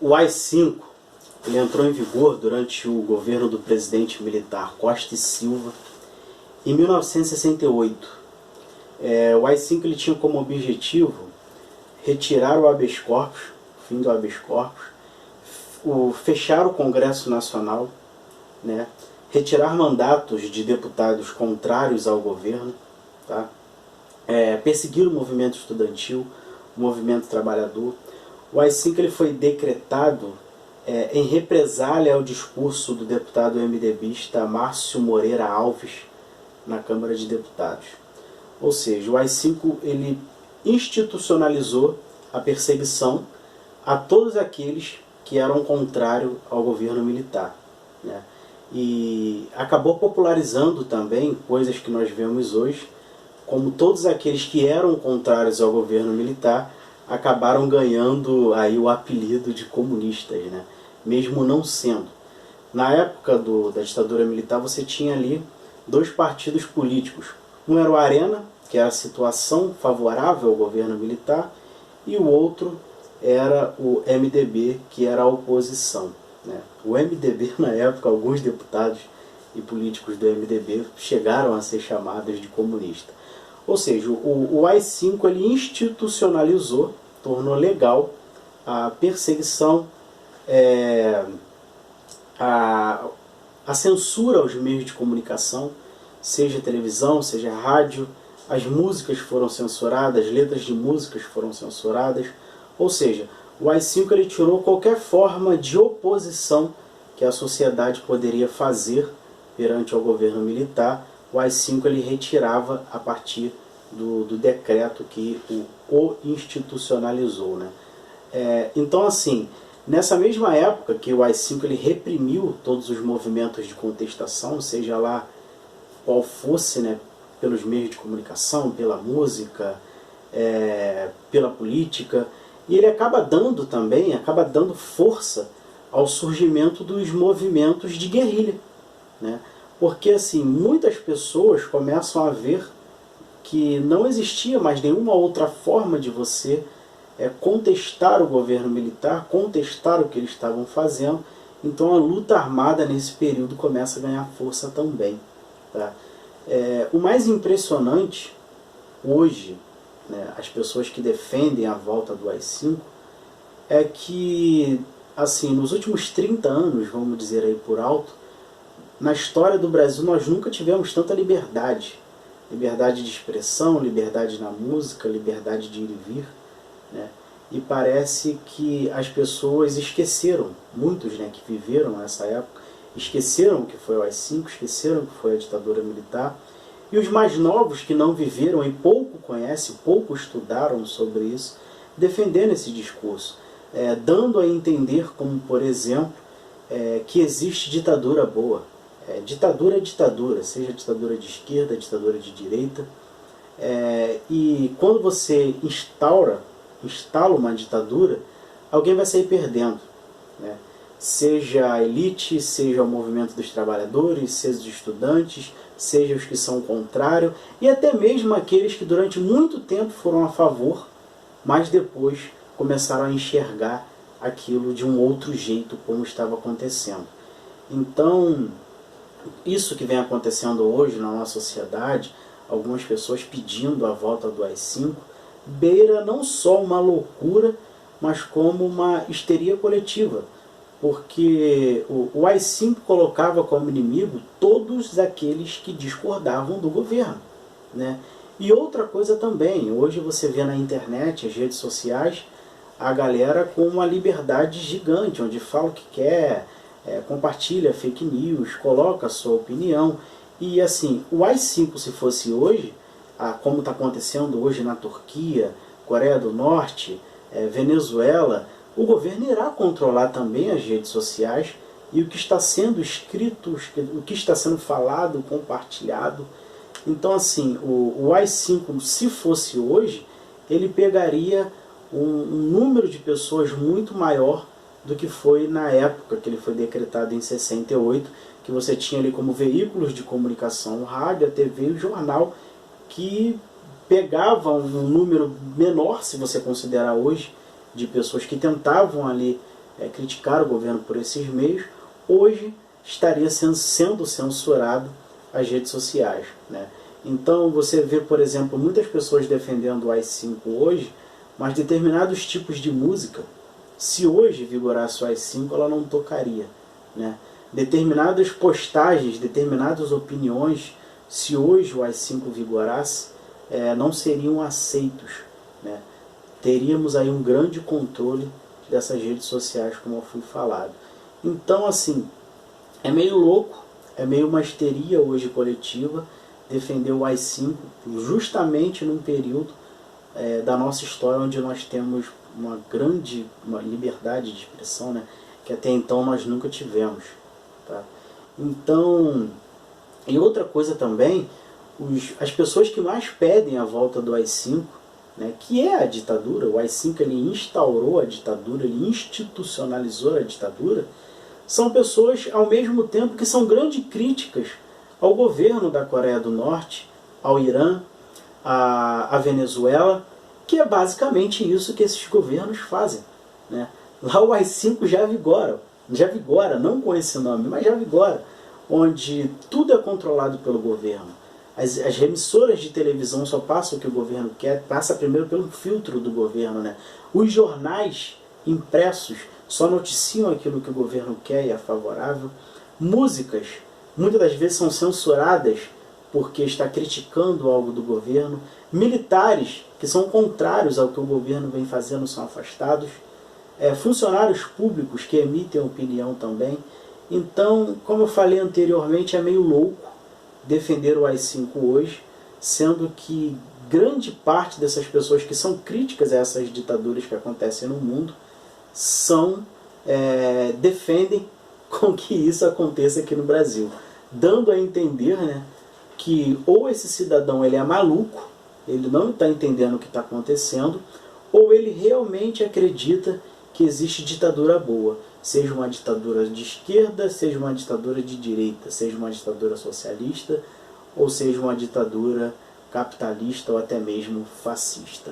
O AI-5 ele entrou em vigor durante o governo do presidente militar Costa e Silva em 1968. O AI-5 ele tinha como objetivo retirar o habeas corpus, o fim do habeas corpus, fechar o Congresso Nacional, né, retirar mandatos de deputados contrários ao governo, tá? Perseguir o movimento estudantil, o movimento trabalhador. O AI-5 ele foi decretado em represália ao discurso do deputado MDBista Márcio Moreira Alves na Câmara de Deputados. Ou seja, o AI-5 ele institucionalizou a perseguição a todos aqueles que eram contrários ao governo militar, né? E acabou popularizando também coisas que nós vemos hoje, como todos aqueles que eram contrários ao governo militar acabaram ganhando aí o apelido de comunistas, né? Mesmo não sendo. Na época da ditadura militar você tinha ali dois partidos políticos. Um era o Arena, que era a situação favorável ao governo militar, e o outro era o MDB, que era a oposição, né? O MDB, na época, alguns deputados e políticos do MDB chegaram a ser chamados de comunista. Ou seja, o AI-5 ele institucionalizou, tornou legal a perseguição, a censura aos meios de comunicação, seja televisão, seja rádio. As músicas foram censuradas, as letras de músicas foram censuradas. Ou seja, o AI-5 ele tirou qualquer forma de oposição que a sociedade poderia fazer perante ao governo militar. O AI-5 ele retirava a partir do decreto que o institucionalizou, né? Então, assim, nessa mesma época que o AI-5 ele reprimiu todos os movimentos de contestação, seja lá qual fosse, né, pelos meios de comunicação, pela música, pela política, e ele acaba dando força ao surgimento dos movimentos de guerrilha, né? Porque assim, muitas pessoas começam a ver que não existia mais nenhuma outra forma de você contestar o governo militar, contestar o que eles estavam fazendo. Então a luta armada nesse período começa a ganhar força também, tá? O mais impressionante hoje, né, as pessoas que defendem a volta do AI-5, é que assim, nos últimos 30 anos, vamos dizer aí por alto, na história do Brasil nós nunca tivemos tanta liberdade. Liberdade de expressão, liberdade na música, liberdade de ir e vir, né? E parece que as pessoas esqueceram, muitos, né, que viveram nessa época, esqueceram o que foi o AI-5, esqueceram o que foi a ditadura militar, e os mais novos que não viveram e pouco conhecem, pouco estudaram sobre isso, defendendo esse discurso, dando a entender como, por exemplo, que existe ditadura boa. Ditadura é ditadura, seja ditadura de esquerda, ditadura de direita, e quando você instala uma ditadura, alguém vai sair perdendo, né? Seja a elite, seja o movimento dos trabalhadores, seja os estudantes, seja os que são contrários, e até mesmo aqueles que durante muito tempo foram a favor, mas depois começaram a enxergar aquilo de um outro jeito, como estava acontecendo. Então, isso que vem acontecendo hoje na nossa sociedade, algumas pessoas pedindo a volta do AI-5, beira não só uma loucura, mas como uma histeria coletiva. Porque o AI-5 colocava como inimigo todos aqueles que discordavam do governo, né? E outra coisa também, hoje você vê na internet, as redes sociais, a galera com uma liberdade gigante, onde fala o que quer, compartilha fake news, coloca a sua opinião. E assim, o AI-5 se fosse hoje, como está acontecendo hoje na Turquia, Coreia do Norte, Venezuela, o governo irá controlar também as redes sociais e o que está sendo escrito, o que está sendo falado, compartilhado. Então assim, o AI-5, se fosse hoje, ele pegaria um número de pessoas muito maior do que foi na época que ele foi decretado em 68, que você tinha ali como veículos de comunicação o rádio, a TV e o jornal, que pegavam um número menor, se você considerar hoje, de pessoas que tentavam ali criticar o governo por esses meios, hoje estaria sendo censurado as redes sociais, né? Então você vê, por exemplo, muitas pessoas defendendo o AI-5 hoje, mas determinados tipos de música, se hoje vigorasse o AI-5, ela não tocaria, né? Determinadas postagens, determinadas opiniões, se hoje o AI-5 vigorasse, não seriam aceitos, né? Teríamos aí um grande controle dessas redes sociais, como eu fui falado. Então, assim, é meio louco, é meio uma histeria hoje coletiva defender o AI-5 justamente num período da nossa história onde nós temos uma liberdade de expressão, né, que até então nós nunca tivemos. Tá? Então, e outra coisa também, as pessoas que mais pedem a volta do AI-5, né, que é a ditadura, o AI-5 ele instaurou a ditadura, ele institucionalizou a ditadura, são pessoas ao mesmo tempo que são grandes críticas ao governo da Coreia do Norte, ao Irã, à Venezuela, que é basicamente isso que esses governos fazem, né? Lá o AI-5 já vigora, não com esse nome, mas já vigora, onde tudo é controlado pelo governo. As emissoras de televisão só passam o que o governo quer, passa primeiro pelo filtro do governo, né? Os jornais impressos só noticiam aquilo que o governo quer e é favorável. Músicas, muitas das vezes são censuradas porque está criticando algo do governo. Militares, que são contrários ao que o governo vem fazendo, são afastados. Funcionários públicos que emitem opinião também. Então, como eu falei anteriormente, é meio louco defender o AI-5 hoje, sendo que grande parte dessas pessoas que são críticas a essas ditaduras que acontecem no mundo defendem com que isso aconteça aqui no Brasil, dando a entender, né, que ou esse cidadão ele é maluco, ele não está entendendo o que está acontecendo, ou ele realmente acredita que existe ditadura boa, seja uma ditadura de esquerda, seja uma ditadura de direita, seja uma ditadura socialista, ou seja uma ditadura capitalista ou até mesmo fascista.